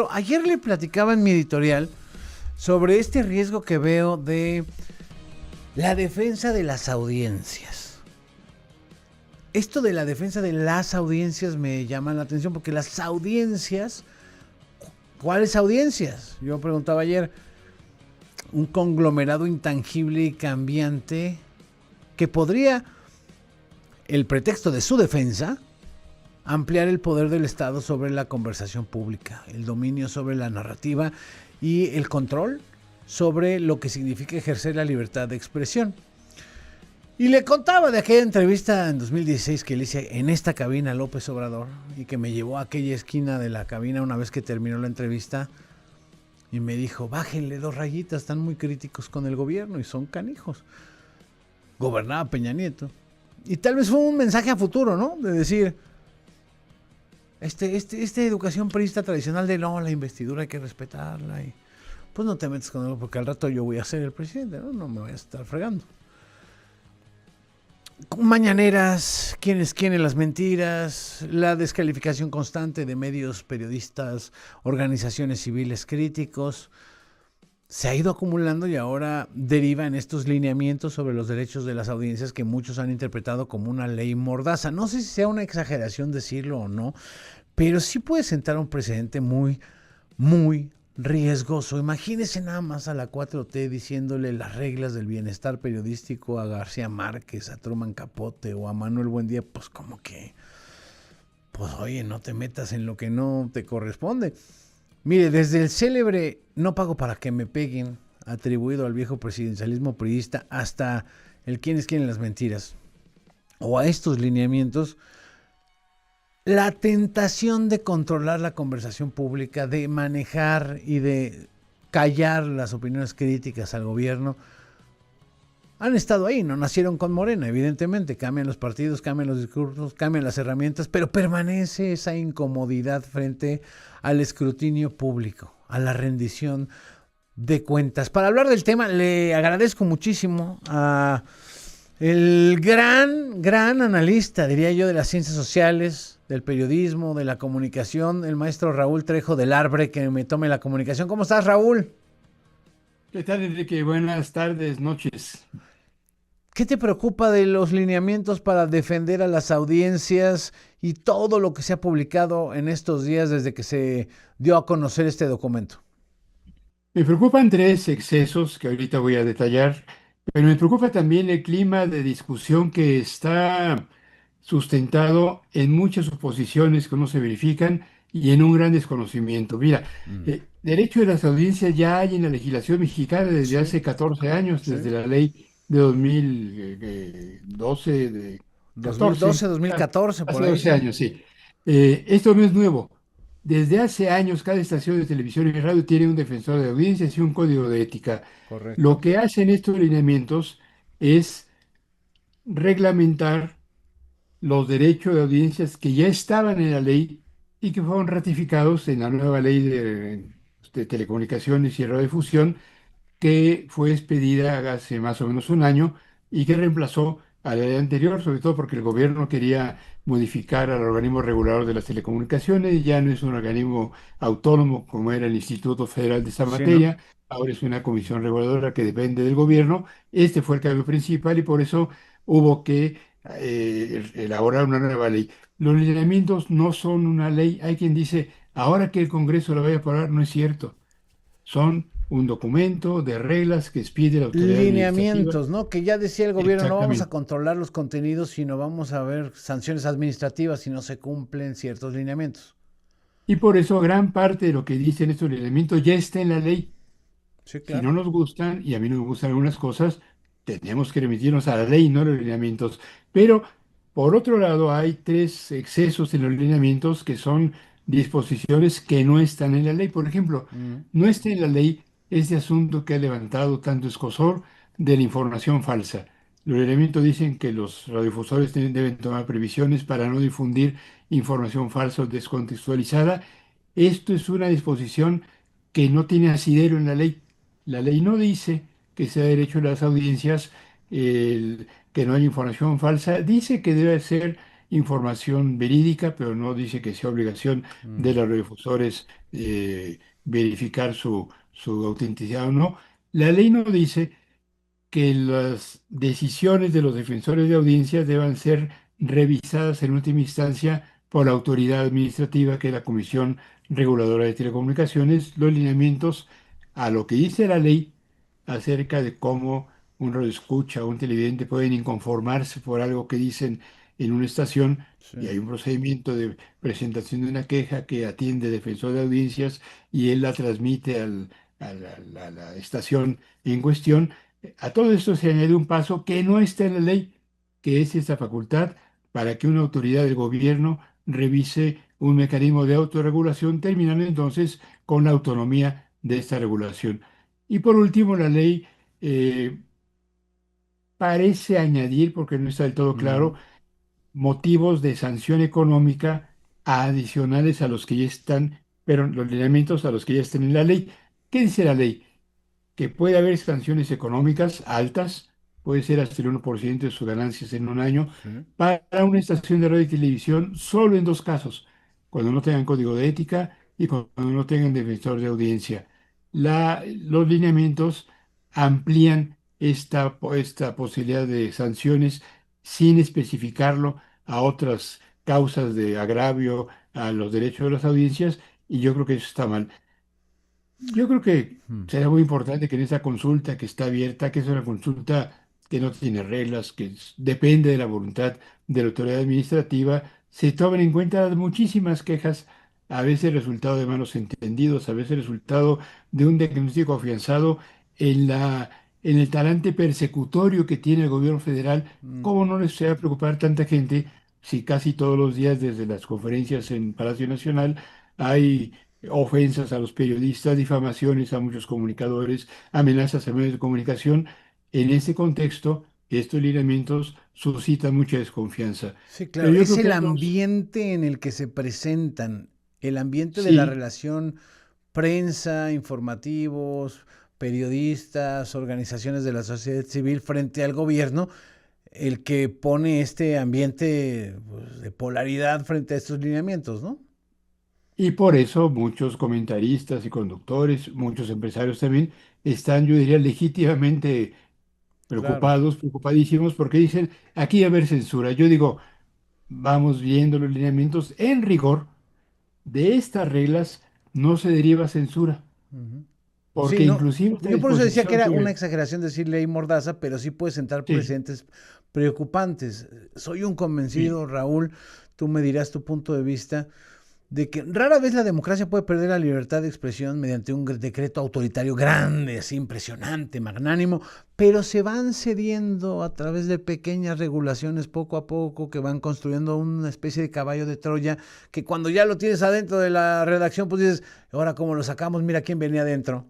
pero ayer le platicaba en mi editorial sobre este riesgo que veo de la defensa de las audiencias. Esto de la defensa de las audiencias me llama la atención porque las audiencias, ¿cuáles audiencias? Yo preguntaba ayer, un conglomerado intangible y cambiante que podría, el pretexto de su defensa, ampliar el poder del Estado sobre la conversación pública, el dominio sobre la narrativa y el control sobre lo que significa ejercer la libertad de expresión. Y le contaba de aquella entrevista en 2016 que le hice en esta cabina a López Obrador y que me llevó a aquella esquina de la cabina una vez que terminó la entrevista y me dijo, bájenle 2 rayitas, están muy críticos con el gobierno y son canijos. Gobernaba Peña Nieto. Y tal vez fue un mensaje a futuro, ¿no? De decir, esta educación priista tradicional de no, la investidura hay que respetarla y pues no te metas con él porque al rato yo voy a ser el presidente, ¿no? No me voy a estar fregando. Mañaneras, quiénes quieren las mentiras, la descalificación constante de medios, periodistas, organizaciones civiles críticos, se ha ido acumulando y ahora deriva en estos lineamientos sobre los derechos de las audiencias que muchos han interpretado como una ley mordaza. No sé si sea una exageración decirlo o no, pero sí puede sentar un precedente muy, muy riesgoso. Imagínese nada más a la 4T diciéndole las reglas del bienestar periodístico a García Márquez, a Truman Capote o a Manuel Buendía, pues como que, pues oye, no te metas en lo que no te corresponde. Mire, desde el célebre no pago para que me peguen, atribuido al viejo presidencialismo priista, hasta el quiénes quieren las mentiras, o a estos lineamientos, la tentación de controlar la conversación pública, de manejar y de callar las opiniones críticas al gobierno, han estado ahí, no nacieron con Morena, evidentemente, cambian los partidos, cambian los discursos, cambian las herramientas, pero permanece esa incomodidad frente al escrutinio público, a la rendición de cuentas. Para hablar del tema, le agradezco muchísimo a el gran analista, diría yo, de las ciencias sociales, del periodismo, de la comunicación, el maestro Raúl Trejo del Arbre, que me tome la comunicación. ¿Cómo estás, Raúl? ¿Qué tal, Enrique? Buenas tardes, noches. ¿Qué te preocupa de los lineamientos para defender a las audiencias y todo lo que se ha publicado en estos días desde que se dio a conocer este documento? Me preocupan 3 excesos que ahorita voy a detallar, pero me preocupa también el clima de discusión que está sustentado en muchas suposiciones que no se verifican y en un gran desconocimiento. Mira, Mm. derecho de las audiencias ya hay en la legislación mexicana desde Sí, hace 14 años, sí. desde la ley de 2012, de 14, 2012, 2014, por hace ahí, 12 sí. años, sí. Esto no es nuevo. Desde hace años, cada estación de televisión y radio tiene un defensor de audiencias y un código de ética. Lo Correcto. que hacen estos lineamientos es reglamentar los derechos de audiencias que ya estaban en la ley y que fueron ratificados en la nueva ley de telecomunicaciones y radiodifusión que fue expedida hace más o menos un año y que reemplazó a la ley anterior, sobre todo porque el gobierno quería modificar al organismo regulador de las telecomunicaciones, y ya no es un organismo autónomo como era el Instituto Federal de esa Sí, ¿no? materia, ahora es una comisión reguladora que depende del gobierno. Este fue el cambio principal y por eso hubo que elaborar una nueva ley. Los lineamientos no son una ley. Hay quien dice, ahora que el Congreso la vaya a aprobar, no es cierto. Son un documento de reglas que expide la autoridad administrativa. Lineamientos, ¿no? Que ya decía el gobierno, no vamos a Exactamente. controlar los contenidos, sino vamos a ver sanciones administrativas si no se cumplen ciertos lineamientos. Y por eso gran parte de lo que dicen estos lineamientos ya está en la ley. Sí, Si claro. no nos gustan, y a mí no me gustan algunas cosas, tenemos que remitirnos a la ley, no a los lineamientos. Pero, por otro lado, hay 3 excesos en los lineamientos que son disposiciones que no están en la ley. Por ejemplo, Mm. no está en la ley este asunto que ha levantado tanto escozor de la información falsa. Los lineamientos dicen que los radiodifusores deben tomar previsiones para no difundir información falsa o descontextualizada. Esto es una disposición que no tiene asidero en la ley. La ley no dice que sea derecho de las audiencias que no haya información falsa, dice que debe ser información verídica, pero no dice que sea obligación Mm, de los radiodifusores verificar su autenticidad o no. La ley no dice que las decisiones de los defensores de audiencias deban ser revisadas en última instancia por la autoridad administrativa, que es la Comisión Reguladora de Telecomunicaciones, los lineamientos a lo que dice la ley acerca de cómo un radioescucha o un televidente pueden inconformarse por algo que dicen en una estación. sí, Y hay un procedimiento de presentación de una queja que atiende el defensor de audiencias y él la transmite a la estación en cuestión. A todo esto se añade un paso que no está en la ley, que es esta facultad para que una autoridad del gobierno revise un mecanismo de autorregulación, terminando entonces con la autonomía de esta regulación. Y por último, la ley eh, parece añadir, porque no está del todo claro, ujú, motivos de sanción económica adicionales a los que ya están, pero los lineamientos a los que ya están en la ley. ¿Qué dice la ley? Que puede haber sanciones económicas altas, puede ser hasta el 1% de sus ganancias en un año, sí, para una estación de radio y televisión solo en dos casos: cuando no tengan código de ética y cuando no tengan defensor de audiencia. Los lineamientos amplían esta posibilidad de sanciones sin especificarlo a otras causas de agravio a los derechos de las audiencias, y yo creo que eso está mal. Yo creo que mm, será muy importante que en esa consulta que está abierta, que es una consulta que no tiene reglas, que depende de la voluntad de la autoridad administrativa, se tomen en cuenta muchísimas quejas, a veces resultado de malos entendidos, a veces resultado de un diagnóstico afianzado en el talante persecutorio que tiene el gobierno federal. mm. ¿Cómo no les va a preocupar tanta gente si casi todos los días desde las conferencias en Palacio Nacional hay ofensas a los periodistas, difamaciones a muchos comunicadores, amenazas a medios de comunicación? En ese contexto, estos lineamientos suscitan mucha desconfianza. Sí, Pero claro, yo es creo que el hay dos, ambiente en el que se presentan, el ambiente de la sí, relación prensa, informativos, periodistas, organizaciones de la sociedad civil frente al gobierno, el que pone este ambiente pues, de polaridad frente a estos lineamientos, ¿no? y por eso muchos comentaristas y conductores, muchos empresarios también, están, yo diría, legítimamente Claro. preocupados, preocupadísimos, porque dicen, aquí va a haber censura. Yo digo, vamos viendo los lineamientos en rigor. De estas reglas no se deriva censura, Ujú. Sí, porque no, inclusive esta yo por eso decía que disposición era una sobre... exageración decir ley mordaza, pero sí puede sentar Sí, precedentes preocupantes. Soy un sí. convencido, Raúl, tú me dirás tu punto de vista, de que rara vez la democracia puede perder la libertad de expresión mediante un decreto autoritario grande, así impresionante, magnánimo, pero se van cediendo a través de pequeñas regulaciones poco a poco que van construyendo una especie de caballo de Troya que cuando ya lo tienes adentro de la redacción, pues dices, ahora cómo lo sacamos, mira quién venía adentro.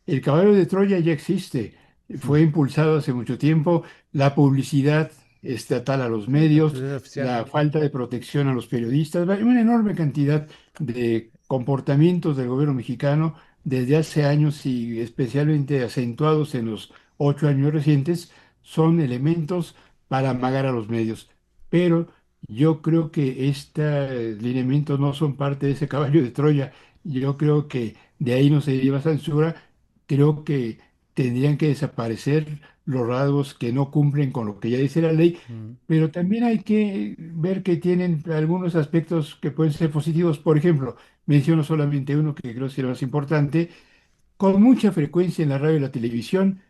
El caballo de Troya ya existe, fue impulsado hace mucho tiempo. La publicidad estatal a los Sí, la medios, publicidad oficial. la falta de protección a los periodistas, una enorme cantidad de comportamientos del gobierno mexicano desde hace años y especialmente acentuados en los 8 años recientes, son elementos para amagar a los medios. Pero yo creo que estos lineamientos no son parte de ese caballo de Troya. Yo creo que de ahí no se lleva censura. Creo que tendrían que desaparecer los rasgos que no cumplen con lo que ya dice la ley, Mm. pero también hay que ver que tienen algunos aspectos que pueden ser positivos. Por ejemplo, menciono solamente uno que creo que es el más importante: con mucha frecuencia en la radio y la televisión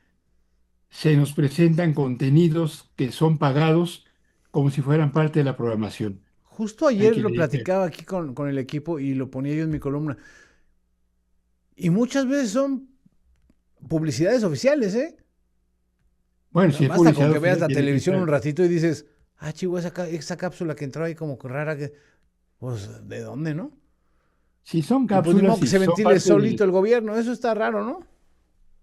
se nos presentan contenidos que son pagados como si fueran parte de la programación. Justo Hay ayer que lo leer que, platicaba aquí con el equipo y lo ponía yo en mi columna. Y muchas veces son publicidades oficiales, ¿eh? O bueno, sea, si es basta con publicidad que veas oficial, la tiene que televisión un estar. ratito y dices, ah, chivo, esa cápsula que entró ahí como que rara, que... pues, ¿de dónde, no? Si son Y pues ni modo cápsulas que y se son ventile parte solito del... el gobierno, eso está raro, ¿no?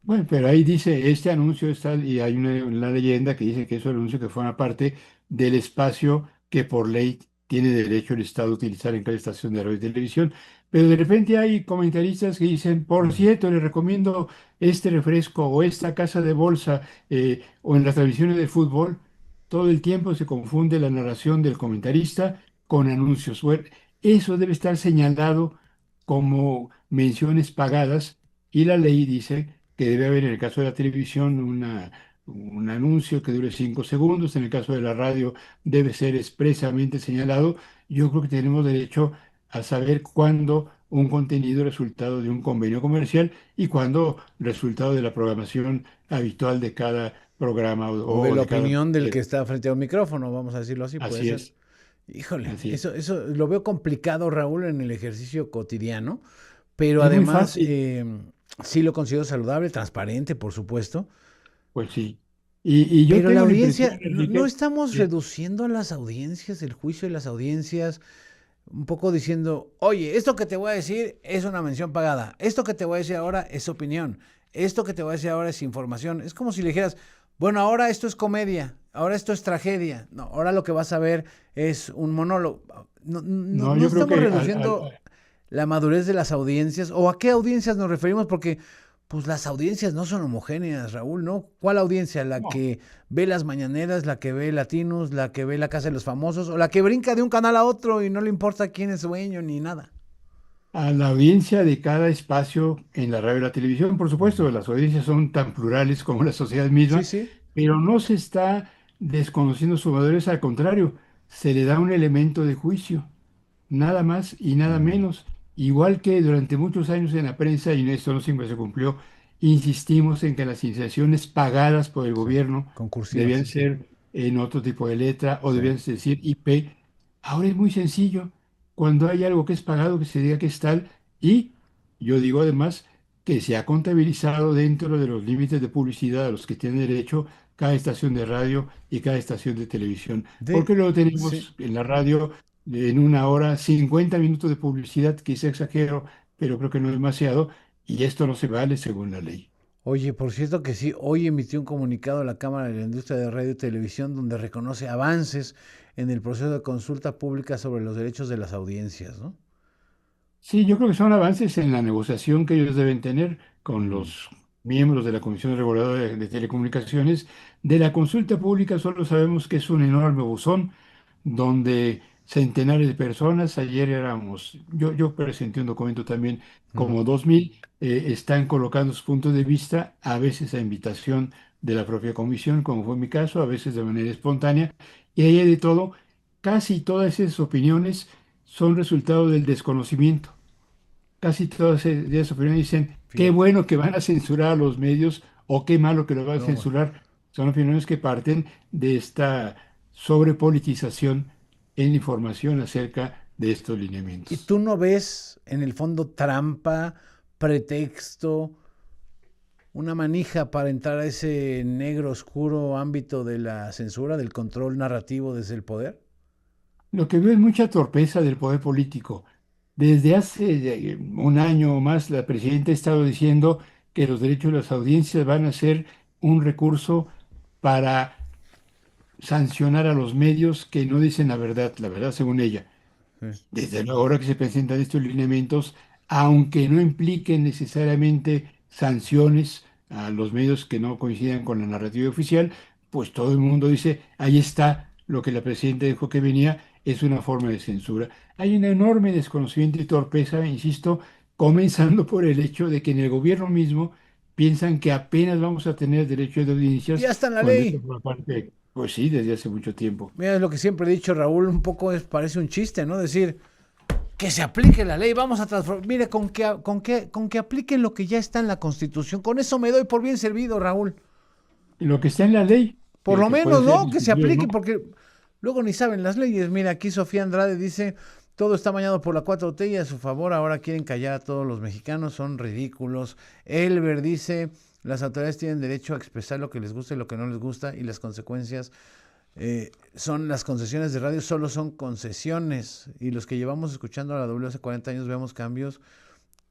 Bueno, pero ahí dice, este anuncio está, y hay una leyenda que dice que es un anuncio que forma parte del espacio que por ley tiene derecho el Estado a utilizar en cada estación de radio y televisión. Pero de repente hay comentaristas que dicen, por Mm. cierto, les recomiendo este refresco o esta casa de bolsa, o en las transmisiones de fútbol. todo el tiempo se confunde la narración del comentarista con anuncios. Bueno, eso debe estar señalado como menciones pagadas y la ley dice que debe haber en el caso de la televisión un anuncio que dure 5 segundos, en el caso de la radio debe ser expresamente señalado. Yo creo que tenemos derecho a saber cuándo un contenido es resultado de un convenio comercial y cuándo resultado de la programación habitual de cada programa O de o la de cada opinión del que noticiero. está frente a un micrófono, vamos a decirlo así, puede Así ser. es, Híjole, así es. eso lo veo complicado, Raúl, en el ejercicio cotidiano, pero Es muy además fácil, sí lo considero saludable, transparente, por supuesto. pues sí. Y yo Pero la tengo la impresión, audiencia, no Enrique, estamos que- reduciendo a las audiencias, el juicio de las audiencias, un poco diciendo, oye, esto que te voy a decir es una mención pagada, esto que te voy a decir ahora es opinión, esto que te voy a decir ahora es información. Es como si le dijeras, bueno, ahora esto es comedia, ahora esto es tragedia, no, ahora lo que vas a ver es un monólogo. No, no, no, no yo creo estamos que reduciendo la madurez de las audiencias, o a qué audiencias nos referimos, porque pues las audiencias no son homogéneas, Raúl, ¿no? ¿Cuál audiencia? ¿La no, que ve las mañaneras, la que ve Latinos, la que ve La Casa de los Famosos, o la que brinca de un canal a otro y no le importa quién es dueño ni nada? a la audiencia de cada espacio en la radio y la televisión? Por supuesto, las audiencias son tan plurales como la sociedad Sí, misma, sí. pero no se está desconociendo su madurez, al contrario, se le da un elemento de juicio. Nada más y nada menos. Igual que durante muchos años en la prensa, y esto no siempre se cumplió, insistimos en que las iniciaciones pagadas por el Sí. gobierno debían Concursivas. ser en otro tipo de letra o Sí. debían decir IP. Ahora es muy sencillo. Cuando hay algo que es pagado, que se diga que es tal. Y yo digo además que se ha contabilizado dentro de los límites de publicidad a los que tienen derecho cada estación de radio y cada estación de televisión. Porque luego Sí. tenemos en la radio en una hora 50 minutos de publicidad, quizá exagero, pero creo que no es demasiado, y esto no se vale según la ley. Oye, por cierto que sí, hoy emitió un comunicado a la Cámara de la Industria de Radio y Televisión donde reconoce avances en el proceso de consulta pública sobre los derechos de las audiencias, ¿no? Sí, yo creo que son avances en la negociación que ellos deben tener con Mm. los miembros de la Comisión Reguladora de Telecomunicaciones. De la consulta pública solo sabemos que es un enorme buzón donde centenares de personas, ayer éramos, yo presenté un documento también, Ujú. como 2000, están colocando sus puntos de vista, a veces a invitación de la propia comisión, como fue mi caso, a veces de manera espontánea, y ahí hay de todo. Casi todas esas opiniones son resultado del desconocimiento. Casi todas esas opiniones dicen, qué Fíjate. bueno que van a censurar a los medios o qué malo que los van a No, censurar. Son opiniones que parten de esta sobrepolitización en la información acerca de estos ¿y lineamientos. tú no ves en el fondo trampa, pretexto, una manija para entrar a ese negro oscuro ámbito de la censura, del control narrativo desde el poder? Lo que veo es mucha torpeza del poder político. Desde hace un año o más, la presidenta ha estado diciendo que los derechos de las audiencias van a ser un recurso para sancionar a los medios que no dicen la verdad según ella. Sí. Desde luego, ahora que se presentan estos lineamientos, aunque no impliquen necesariamente sanciones a los medios que no coincidan con la narrativa oficial, pues todo el mundo dice, ahí está lo que la presidenta dijo que venía, es una forma de censura. Hay un enorme desconocimiento y torpeza, insisto, comenzando por el hecho de que en el gobierno mismo piensan que apenas vamos a tener derecho de audiencias Ya está en la cuando esto ley. forma parte, pues sí, desde hace mucho tiempo. Mira, es lo que siempre he dicho, Raúl, un poco parece un chiste, ¿no? Decir, que se aplique la ley, vamos a transformar. Mire, con que apliquen lo que ya está en la Constitución, con eso me doy por bien servido, Raúl. Lo que está en la ley, Por lo que puede menos, ser ¿no? Que se discutido o aplique, no. porque luego ni saben las leyes. Mira, aquí Sofía Andrade dice, todo está mañado por la 4T y a su favor ahora quieren callar a todos los mexicanos, son ridículos. Elber dice, las autoridades tienen derecho a expresar lo que les gusta y lo que no les gusta y las consecuencias son las concesiones de radio, solo son concesiones y los que llevamos escuchando a la W hace 40 años vemos cambios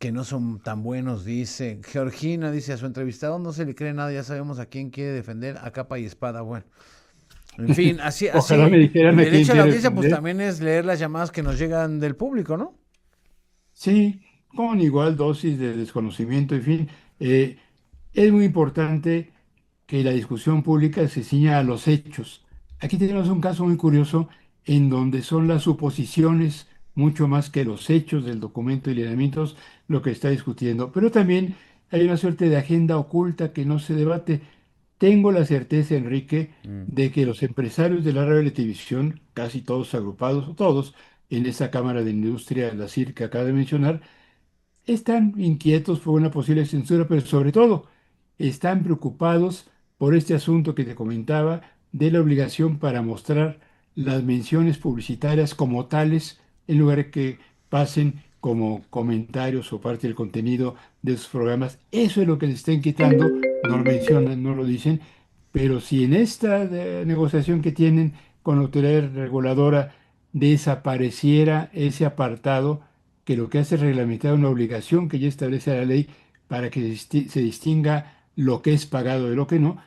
que no son tan buenos, dice. Georgina dice, a su entrevistado no se le cree nada, ya sabemos a quién quiere defender a capa y espada. Bueno, en fin, Ojalá me el dijeran a quién derecho a la quiere audiencia pues defender. también es leer las llamadas que nos llegan del público, ¿no? Sí, con igual dosis de desconocimiento, en fin. eh, es muy importante que la discusión pública se ciña a los hechos, aquí tenemos un caso muy curioso en donde son las suposiciones mucho más que los hechos del documento de lineamientos lo que está discutiendo. Pero también hay una suerte de agenda oculta que no se debate. Tengo la certeza, Enrique, Mm. de que los empresarios de la radio y la televisión, casi todos agrupados, o todos, en esa Cámara de Industria, la CIR que acaba de mencionar, están inquietos por una posible censura, pero sobre todo están preocupados por este asunto que te comentaba de la obligación para mostrar las menciones publicitarias como tales en lugar de que pasen como comentarios o parte del contenido de sus programas. Eso es lo que les está inquietando, no lo mencionan, no lo dicen, pero si en esta negociación que tienen con la autoridad reguladora desapareciera ese apartado, que lo que hace es reglamentar una obligación que ya establece la ley para que se distinga lo que es pagado de lo que no,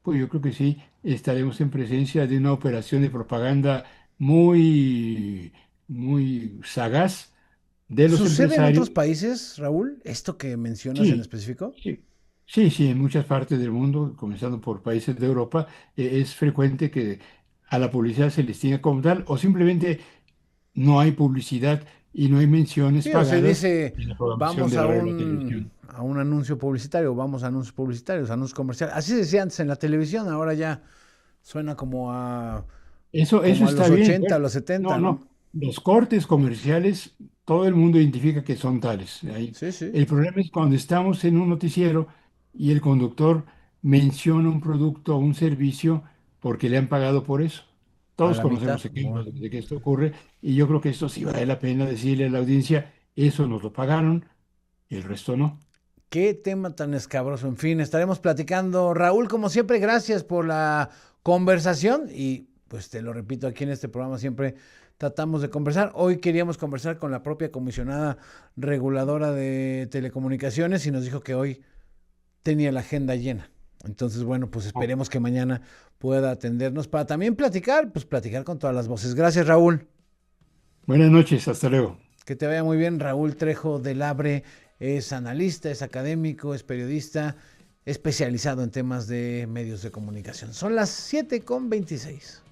pues yo creo que sí estaremos en presencia de una operación de propaganda muy, muy sagaz de los ¿Sucede en empresarios. otros países, Raúl, esto que mencionas en Sí, específico? sí, sí, sí, en muchas partes del mundo, comenzando por países de Europa, es frecuente que a la publicidad se les tenga como tal o simplemente no hay publicidad y no hay menciones Sí, o se pagadas dice, en la programación vamos de la radio y la televisión. a un anuncio publicitario, vamos a anuncios publicitarios, anuncios comerciales. Así se decía antes en la televisión, ahora ya suena Eso como a está los bien. 80, a Bueno, los 70, no, ¿no? no. Los cortes comerciales, todo el mundo identifica que son tales. Sí, sí, El problema es cuando estamos en un noticiero y el conductor menciona un producto o un servicio porque le han pagado por eso. a Todos la mitad. conocemos ejemplos Bueno. de que esto ocurre y yo creo que esto sí vale la pena decirle a la audiencia, eso nos lo pagaron, el resto no. Qué tema tan escabroso. En fin, estaremos platicando. Raúl, como siempre, gracias por la conversación y pues te lo repito, aquí en este programa siempre tratamos de conversar. Hoy queríamos conversar con la propia comisionada reguladora de telecomunicaciones y nos dijo que hoy tenía la agenda llena. Entonces, bueno, pues No. esperemos que mañana pueda atendernos para también platicar, pues platicar con todas las voces. Gracias, Raúl. Buenas noches, hasta luego. Que te vaya muy bien. Raúl Trejo del Abre es analista, es académico, es periodista, especializado en temas de medios de comunicación. Son las 7:26.